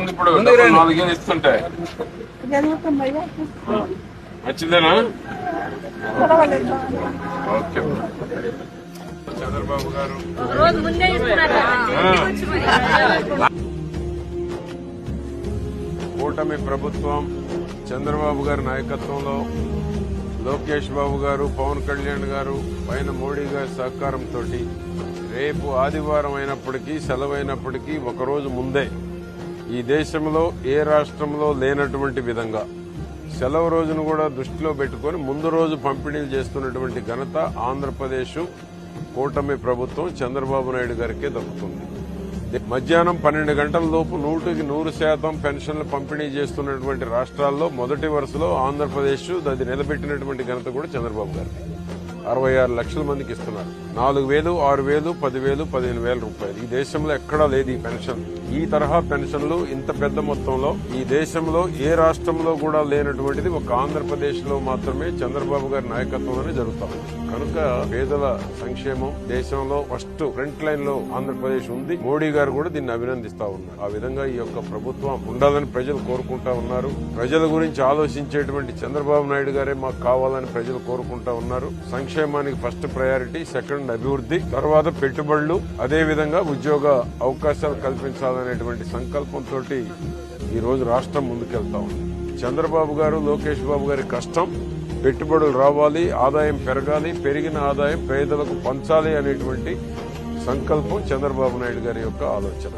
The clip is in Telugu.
ఉంది ఇప్పుడు 4 ఏళ్ళు ఇస్తుంటే మంచిదేనా? ఓకే. చంద్రబాబు గారు కూటమి ప్రభుత్వం చంద్రబాబు గారి నాయకత్వంలో లోకేష్ బాబు గారు, పవన్ కళ్యాణ్ గారు, పైన మోడీ గారి సహకారంతో రేపు ఆదివారం అయినప్పటికీ, సెలవైనప్పటికీ ఒకరోజు ముందే ఈ దేశంలో ఏ రాష్ట్రంలో లేనటువంటి విధంగా సెలవు రోజును కూడా దృష్టిలో పెట్టుకుని ముందు రోజు పంపిణీలు చేస్తున్నటువంటి ఘనత ఆంధ్రప్రదేశ్ కూటమి ప్రభుత్వం చంద్రబాబు నాయుడు గారికే దక్కుతుంది. మధ్యాహ్నం 12 గంటల లోపు 100% పెన్షన్లు పంపిణీ చేస్తున్నటువంటి రాష్ట్రాల్లో మొదటి వరుసలో ఆంధ్రప్రదేశ్, అది నిలబెట్టినటువంటి ఘనత కూడా చంద్రబాబు గారికి. 66 లక్షల మందికి ఇస్తున్నారు. 4,000, 6,000, 10,000, 15,000 రూపాయలు. ఈ దేశంలో ఎక్కడా లేదు ఈ పెన్షన్. ఈ తరహా పెన్షన్లు ఇంత పెద్ద మొత్తంలో ఈ దేశంలో ఏ రాష్ట్రంలో కూడా లేనటువంటిది ఒక ఆంధ్రప్రదేశ్ లో మాత్రమే చంద్రబాబు గారి నాయకత్వంలోనే జరుగుతాం. కనుక పేదల సంక్షేమం దేశంలో ఫస్ట్ ఫ్రంట్ లైన్ లో ఆంధ్రప్రదేశ్ ఉంది. మోడీ గారు కూడా దీన్ని అభినందిస్తా ఉన్నారు. ఆ విధంగా ఈ యొక్క ప్రభుత్వం ఉండాలని ప్రజలు కోరుకుంటా ఉన్నారు. ప్రజల గురించి ఆలోచించేటువంటి చంద్రబాబు నాయుడు గారే మాకు కావాలని ప్రజలు కోరుకుంటా ఉన్నారు. సంక్షేమానికి ఫస్ట్ ప్రయారిటీ, సెకండ్ అభివృద్ధి, తర్వాత పెట్టుబడులు, అదే విధంగా ఉద్యోగ అవకాశాలు కల్పించాలనేటువంటి సంకల్పంతో ఈ రోజు రాష్ట్రం ముందుకెళ్తా ఉంది. చంద్రబాబు గారు, లోకేష్ బాబు గారి కష్టం పెట్టుబడులు రావాలి, ఆదాయం పెరగాలి, పెరిగిన ఆదాయం పేదలకు పంచాలి అనేటువంటి సంకల్పం చంద్రబాబు నాయుడు గారి యొక్క ఆలోచన.